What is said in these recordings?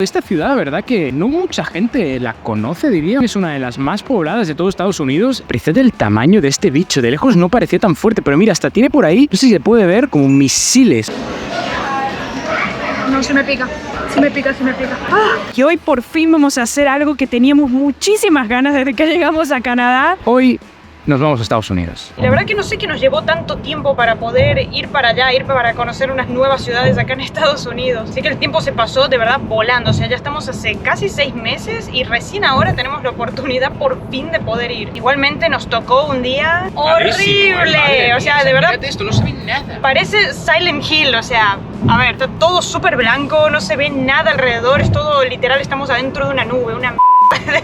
Esta ciudad, la verdad que no mucha gente la conoce, diría. Es una de las más pobladas de todo Estados Unidos. Precede el tamaño de este bicho. De lejos no parecía tan fuerte, pero mira, hasta tiene por ahí, no sé si se puede ver, como misiles. No, se me pica. Se me pica. Y hoy por fin vamos a hacer algo que teníamos muchísimas ganas desde que llegamos a Canadá. Hoy nos vamos a Estados Unidos. La verdad que no sé qué nos llevó tanto tiempo para poder ir para allá, ir para conocer unas nuevas ciudades acá en Estados Unidos. Así que el tiempo se pasó de verdad volando. O sea, ya estamos hace casi 6 meses y recién ahora tenemos la oportunidad por fin de poder ir. Igualmente nos tocó un día horrible. O sea, de verdad, esto no se ve nada. parece Silent Hill. O sea, a ver, está todo súper blanco, no se ve nada alrededor. Es todo literal, estamos adentro de una nube, una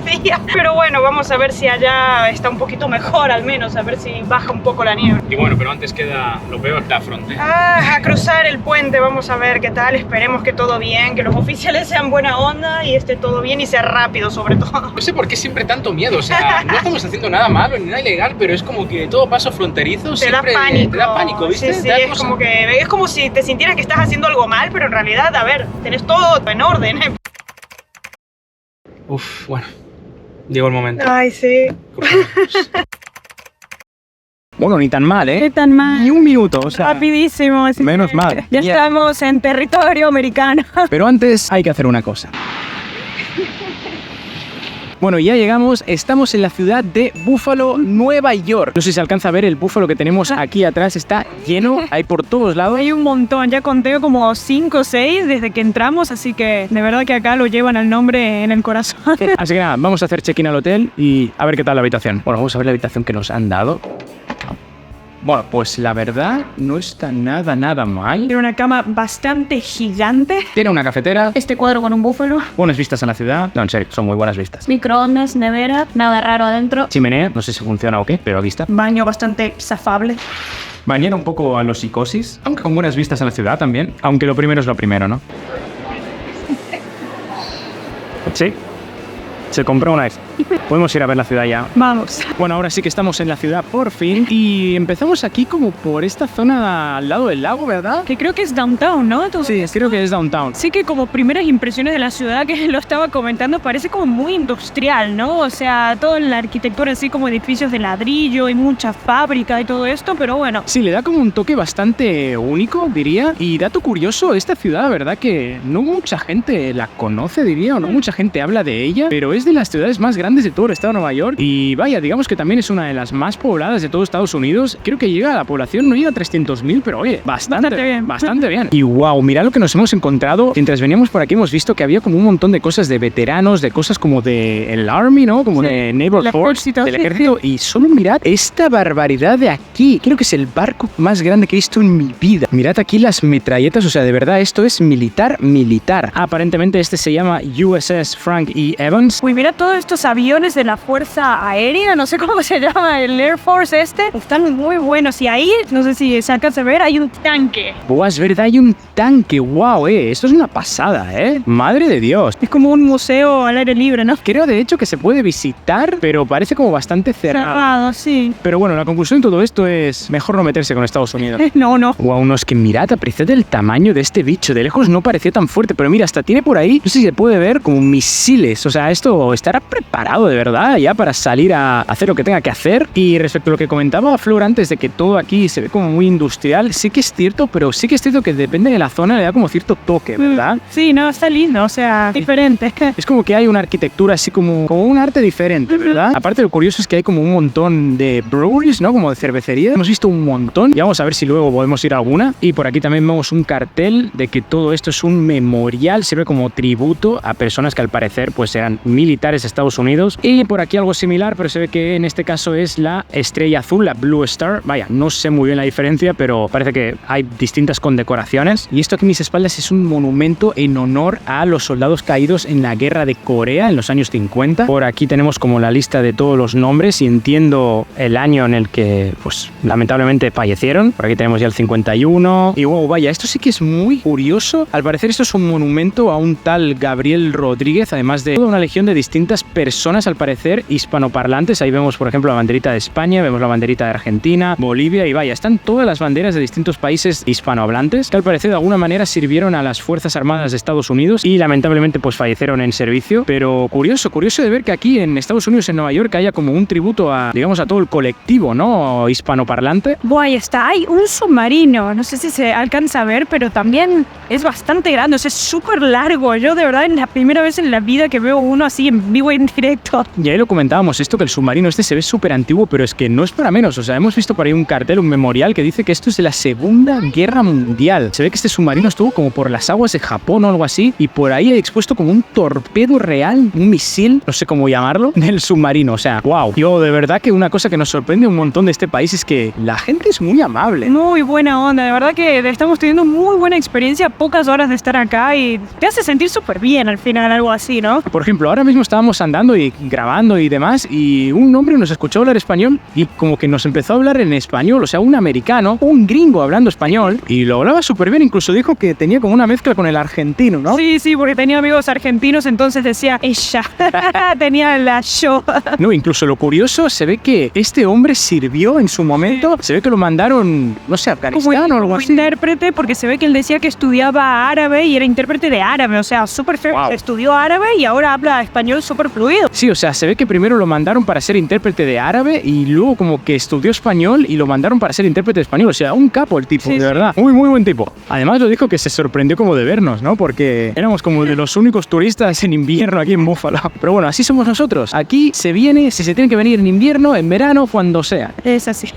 de día. Pero bueno, vamos a ver si allá está un poquito mejor, al menos, a ver si baja un poco la nieve. Y bueno, pero antes queda lo peor, la frontera. A cruzar el puente, vamos a ver qué tal. Esperemos que todo bien, que los oficiales sean buena onda y esté todo bien y sea rápido sobre todo. No sé por qué siempre tanto miedo, o sea, no estamos haciendo nada malo ni nada ilegal, pero es como que todo paso fronterizo Te da siempre pánico. te da pánico, ¿viste? Sí, Te da es cosa. como que es como si te sintieras que estás haciendo algo mal, pero en realidad, a ver, tenés todo en orden. Uf, bueno, llegó el momento. Ay, sí. Bueno, ni tan mal, ¿Qué ¿eh? tan mal? Ni un minuto, o sea. Rapidísimo. Así Menos que mal. Ya Bien. estamos en territorio americano. Pero antes hay que hacer una cosa. Bueno, ya llegamos, estamos en la ciudad de Buffalo, Nueva York. No sé si se alcanza a ver el búfalo que tenemos aquí atrás, está lleno, hay por todos lados. Hay un montón, ya conté como 5 o 6 desde que entramos, así que de verdad que acá lo llevan al nombre en el corazón. Así que nada, vamos a hacer check-in al hotel y a ver qué tal la habitación. Bueno, vamos a ver la habitación que nos han dado. Bueno, pues la verdad no está nada mal. Tiene una cama bastante gigante. Tiene una cafetera, Este cuadro con un búfalo. buenas vistas a la ciudad. No, en serio, son muy buenas vistas. Microondas, nevera, nada raro adentro. Chimenea, no sé si funciona o qué, pero aquí está. Baño bastante zafable. Bañera un poco a los psicosis, aunque con buenas vistas a la ciudad también. Aunque lo primero es lo primero, ¿no? Sí, se compró una vez. Podemos ir a ver la ciudad ya. Vamos. Bueno, ahora sí que estamos en la ciudad por fin. Y empezamos aquí como por esta zona al lado del lago, ¿verdad? Que creo que es downtown, ¿no? Sí, creo que es downtown. Sí que como primeras impresiones de la ciudad que lo estaba comentando parece como muy industrial, ¿no? O sea, toda la arquitectura así como edificios de ladrillo y mucha fábrica y todo esto, pero bueno. Sí, le da como un toque bastante único, diría. Y dato curioso, esta ciudad, la verdad que no mucha gente la conoce, diría, o no mucha gente habla de ella, pero es de las ciudades más grandes de todo el estado de Nueva York. Y vaya, digamos que también es una de las más pobladas de todo Estados Unidos. Creo que llega a la población, no llega a 300.000, pero oye, bastante bien. Bastante bien. Y wow, mirad lo que nos hemos encontrado. Mientras veníamos por aquí hemos visto que había como un montón de cosas de veteranos, de cosas como de el Army, ¿no? Como de Naval Force, del ejército. Y solo mirad esta barbaridad de aquí. Creo que es el barco más grande que he visto en mi vida. Mirad aquí las metralletas, o sea, de verdad, esto es militar. Aparentemente este se llama USS Frank E. Evans. Uy, mira todos estos aviones de la Fuerza Aérea, no sé cómo se llama, el Air Force este. Están muy buenos y ahí, no sé si se alcanza a ver, hay un tanque. Buah, es verdad, hay un tanque. Wow, esto es una pasada, Madre de Dios. Es como un museo al aire libre, ¿no? Creo de hecho que se puede visitar, pero parece como bastante cerrado. Cerrado, sí. Pero bueno, la conclusión de todo esto es mejor no meterse con Estados Unidos. No. Wow, no, es que mirad, apreciad el tamaño de este bicho. De lejos no parecía tan fuerte, pero mira, hasta tiene por ahí, no sé si se puede ver, como misiles. O sea, esto estará preparado de verdad ya para salir a hacer lo que tenga que hacer. Y respecto a lo que comentaba Flor antes de que todo aquí se ve como muy industrial, sí que es cierto, pero sí que es cierto que depende de la zona, le da como cierto toque, ¿verdad? Sí, no, está lindo, o sea, diferente. Es como que hay una arquitectura así como un arte diferente, ¿verdad? Aparte, lo curioso es que hay como un montón de breweries, ¿no? Como de cervecería. Hemos visto un montón y vamos a ver si luego podemos ir a alguna. Y por aquí también vemos un cartel de que todo esto es un memorial, sirve como tributo a personas que al parecer pues eran militares de Estados Unidos. Y por aquí algo similar, pero se ve que en este caso es la estrella azul, la Blue Star. Vaya, no sé muy bien la diferencia, pero parece que hay distintas condecoraciones. Y esto aquí a mis espaldas es un monumento en honor a los soldados caídos en la guerra de Corea en los años 50. Por aquí tenemos como la lista de todos los nombres y entiendo el año en el que, pues, lamentablemente fallecieron. Por aquí tenemos ya el 51. Y wow, vaya, esto sí que es muy curioso. Al parecer esto es un monumento a un tal Gabriel Rodríguez, además de toda una legión de distintas personas personas, al parecer, hispanoparlantes. Ahí vemos, por ejemplo, la banderita de España, vemos la banderita de Argentina, Bolivia y vaya, están todas las banderas de distintos países hispanohablantes que al parecer de alguna manera sirvieron a las Fuerzas Armadas de Estados Unidos y lamentablemente pues fallecieron en servicio. Pero curioso de ver que aquí en Estados Unidos, en Nueva York, haya como un tributo a, digamos, a todo el colectivo, ¿no? Hispanoparlante. Buah, ahí está. Hay un submarino. No sé si se alcanza a ver, pero también es bastante grande. O sea, es súper largo. Yo, de verdad, es la primera vez en la vida que veo uno así en vivo y en directo. Y ahí lo comentábamos, esto que el submarino este se ve súper antiguo, pero es que no es para menos. O sea, hemos visto por ahí un cartel, un memorial que dice que esto es de la Segunda Guerra Mundial. Se ve que este submarino estuvo como por las aguas de Japón o algo así, y por ahí hay expuesto como un torpedo real, un misil, no sé cómo llamarlo, del submarino. O sea, wow. Yo, de verdad que una cosa que nos sorprende un montón de este país es que la gente es muy amable. Muy buena onda, de verdad que estamos teniendo muy buena experiencia, pocas horas de estar acá y te hace sentir súper bien al final, algo así, ¿no? Por ejemplo, ahora mismo estábamos andando y grabando y demás, y un hombre nos escuchó hablar español y como que nos empezó a hablar en español, o sea, un americano, un gringo hablando español, y lo hablaba súper bien, incluso dijo que tenía como una mezcla con el argentino, ¿no? Sí, porque tenía amigos argentinos, entonces decía ella, tenía la yo. No, incluso lo curioso, se ve que este hombre sirvió en su momento, se ve que lo mandaron, no sé, a Afganistán o algo así. Intérprete, porque se ve que él decía que estudiaba árabe y era intérprete de árabe, o sea, súper feo. Wow. Estudió árabe y ahora habla español súper fluido. Sí, o sea, se ve que primero lo mandaron para ser intérprete de árabe y luego como que estudió español y lo mandaron para ser intérprete de español. O sea, un capo el tipo, de verdad. Muy buen tipo. Además lo dijo que se sorprendió como de vernos, ¿no? Porque éramos como de los únicos turistas en invierno aquí en Buffalo. Pero bueno, así somos nosotros. Aquí se viene, si se tiene que venir en invierno, en verano, cuando sea. Es así.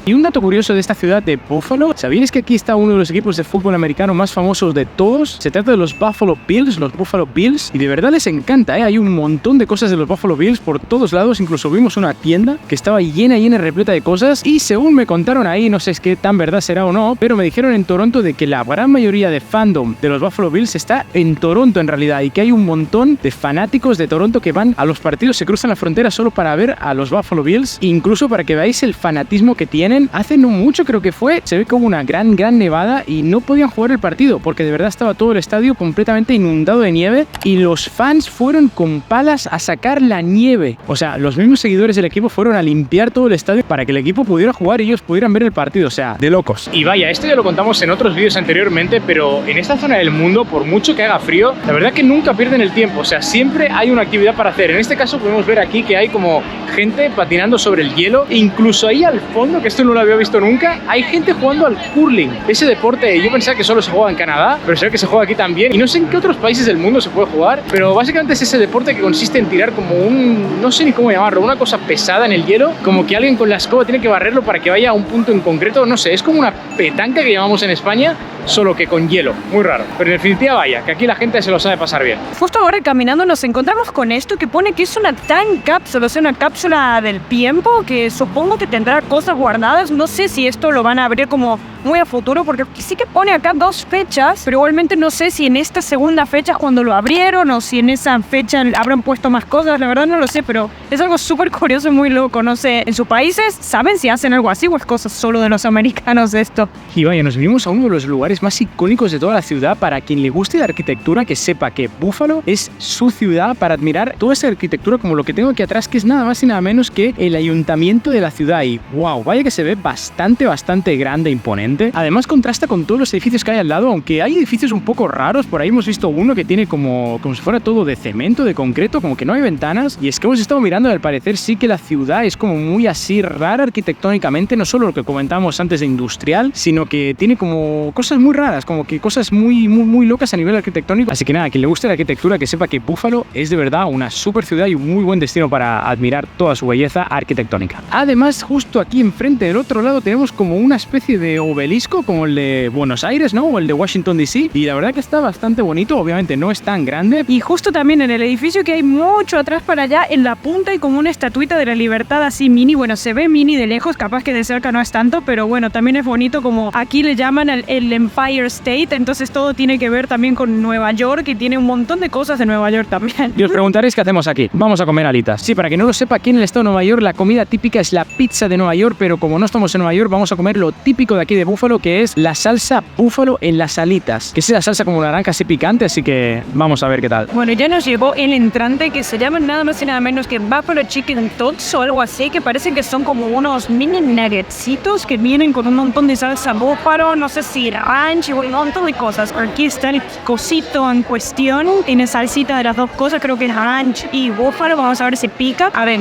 Y un dato curioso de esta ciudad de Buffalo, ¿sabíais que aquí está uno de los equipos de fútbol americano más famosos de todos? Se trata de los Buffalo Bills, los Buffalo Bills, y de verdad les encanta, ¿eh? Hay un montón de cosas de los Buffalo Bills por todos lados, incluso vimos una tienda que estaba llena, repleta de cosas, y según me contaron ahí, no sé es qué tan verdad será o no, pero me dijeron en Toronto de que la gran mayoría de fandom de los Buffalo Bills está en Toronto en realidad, y que hay un montón de fanáticos de Toronto que van a los partidos, se cruzan la frontera solo para ver a los Buffalo Bills, incluso para que veáis el fanatismo que tienen. Hace no mucho creo que fue, se ve como una gran nevada y no podían jugar el partido porque de verdad estaba todo el estadio completamente inundado de nieve y los fans fueron con palas a sacar la nieve. O sea, los mismos seguidores del equipo fueron a limpiar todo el estadio para que el equipo pudiera jugar y ellos pudieran ver el partido. O sea, de locos. Y vaya, esto ya lo contamos en otros vídeos anteriormente, pero en esta zona del mundo, por mucho que haga frío, la verdad que nunca pierden el tiempo. O sea, siempre hay una actividad para hacer. En este caso podemos ver aquí que hay como gente patinando sobre el hielo. E incluso ahí al fondo, que esto no lo había visto nunca, hay gente jugando al curling. Ese deporte, yo pensaba que solo se juega en Canadá, pero se ve que se juega aquí también. Y no sé en qué otros países del mundo se puede jugar, pero básicamente es ese deporte que consiste en tirar como un, no sé ni cómo llamarlo, una cosa pesada en el hielo, como que alguien con la escoba tiene que barrerlo para que vaya a un punto en concreto. No sé, es como una petanca que llamamos en España, solo que con hielo. Muy raro. Pero en definitiva, vaya, que aquí la gente se lo sabe pasar bien. Justo ahora caminando nos encontramos con esto que pone que es una time capsule, o sea, una cápsula del tiempo que supongo que tendrá cosas guardadas. No sé si esto lo van a abrir como muy a futuro, porque sí que pone acá 2 fechas, pero igualmente no sé si en esta segunda fecha es cuando lo abrieron o si en esa fecha habrán puesto más cosas. La verdad no lo sé, pero es algo súper curioso y muy loco. No sé, en sus países, ¿saben si hacen algo así o es cosa solo de los americanos esto? Y vaya, nos vinimos a uno de los lugares más icónicos de toda la ciudad. Para quien le guste la arquitectura, que sepa que Buffalo es su ciudad para admirar toda esa arquitectura, como lo que tengo aquí atrás, que es nada más y nada menos que el ayuntamiento de la ciudad. Y wow, vaya que se ve bastante grande e imponente. Además contrasta con todos los edificios que hay al lado, aunque hay edificios un poco raros. Por ahí hemos visto uno que tiene como si fuera todo de cemento, de concreto, como que no hay ventanas. Y es que hemos estado mirando y al parecer sí que la ciudad es como muy así rara arquitectónicamente, no solo lo que comentábamos antes de industrial, sino que tiene como cosas muy raras, como que cosas muy locas a nivel arquitectónico. Así que nada, quien le guste la arquitectura, que sepa que Buffalo es de verdad una super ciudad y un muy buen destino para admirar toda su belleza arquitectónica. Además, justo aquí enfrente del otro lado tenemos como una especie de obelisco como el de Buenos Aires, ¿no? O el de Washington DC, y la verdad que está bastante bonito. Obviamente no es tan grande. Y justo también en el edificio que hay mucho atrás para allá, en la punta hay como una estatuita de la libertad así mini. Bueno, se ve mini de lejos, capaz que de cerca no es tanto, pero bueno, también es bonito, como aquí le llaman el Empire State, entonces todo tiene que ver también con Nueva York y tiene un montón de cosas de Nueva York también. Y os preguntaréis qué hacemos aquí. Vamos a comer alitas. Sí, para quien no lo sepa, aquí en el estado de Nueva York la comida típica es la pizza de Nueva York, pero como no estamos en Nueva York, vamos a comer lo típico de aquí de Buffalo, que es la salsa búfalo en las alitas, que es esa salsa como naranja así picante, así que vamos a ver qué tal. Bueno, ya nos llegó el entrante que se llama nada más y nada menos que Buffalo Chicken Tots o algo así, que parecen que son como unos mini nuggetsitos que vienen con un montón de salsa búfalo, no sé si ranch y un montón de cosas. Aquí está el cosito en cuestión, tiene salsita de las dos cosas, creo que es ranch y búfalo, vamos a ver si pica. A ver,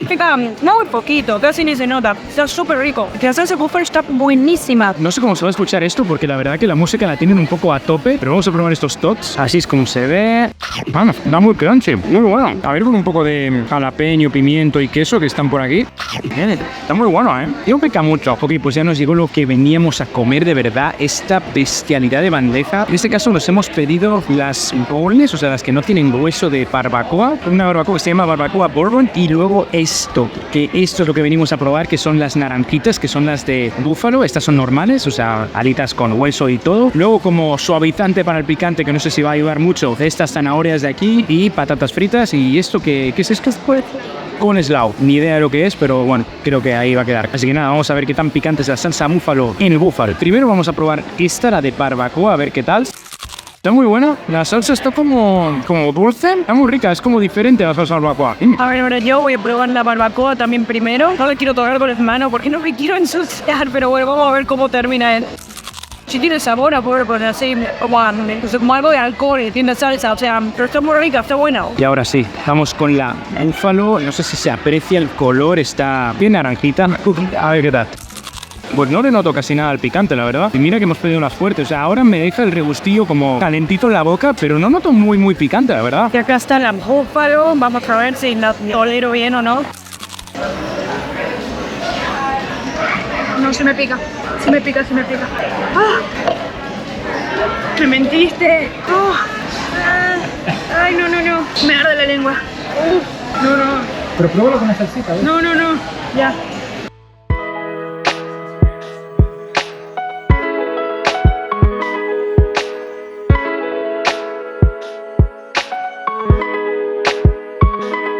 pica no muy poquito, casi ni se nota, está súper rico. La salsa búfalo está buenísima. No sé cómo se va a escuchar esto porque la verdad que la música la tienen un poco a tope, pero vamos a probar estos tots. Así es como se ve. Bueno, está muy crunchy, muy bueno. A ver con un poco de jalapeño, pimiento y queso que están por aquí. Bien, está muy bueno, ¿eh? Y no pica mucho. Ok, pues ya nos llegó lo que veníamos a comer de verdad, esta bestialidad de bandeja. En este caso nos hemos pedido las boneless, o sea, las que no tienen hueso de barbacoa. Una barbacoa que se llama barbacoa bourbon. Y luego esto, que esto es lo que venimos a probar, que son las naranjitas, que son las de búfalo. Estas son normales, o sea, alitas con hueso y todo. Luego como suavizante para el picante, que no sé si va a ayudar mucho, de estas zanahorias de aquí y patatas fritas. ¿Y esto qué es esto? Con slaw, ni idea de lo que es, pero bueno, creo que ahí va a quedar. Así que nada, vamos a ver qué tan picante es la salsa búfalo en el búfalo. Primero vamos a probar esta, la de barbacoa, a ver qué tal. Está muy buena, la salsa está como dulce, está muy rica, es como diferente a la salsa barbacoa. A ver, ahora yo voy a probar la barbacoa también primero. No le quiero tocar con las manos porque no me quiero ensuciar, pero bueno, vamos a ver cómo termina él. Si tiene sabor a bourbon, así como algo de alcohol y tiene salsa, o sea, pero está muy rica, está buena. Y ahora sí, vamos con la búfalo, no sé si se aprecia el color, está bien naranjita. A ver qué tal. Pues no le noto casi nada al picante, la verdad. Y mira que hemos pedido las fuertes, o sea, ahora me deja el regustillo como calentito en la boca, pero no noto muy picante, la verdad. Y acá está la búfalo, vamos a ver si la tolero bien o no. No, se me pica. Se me pica. ¡Ah! ¡Me mentiste! ¡Oh! ¡Ay, no! Me arde la lengua. No. Pero pruébalo con la salsita, ¿ves? No. Ya.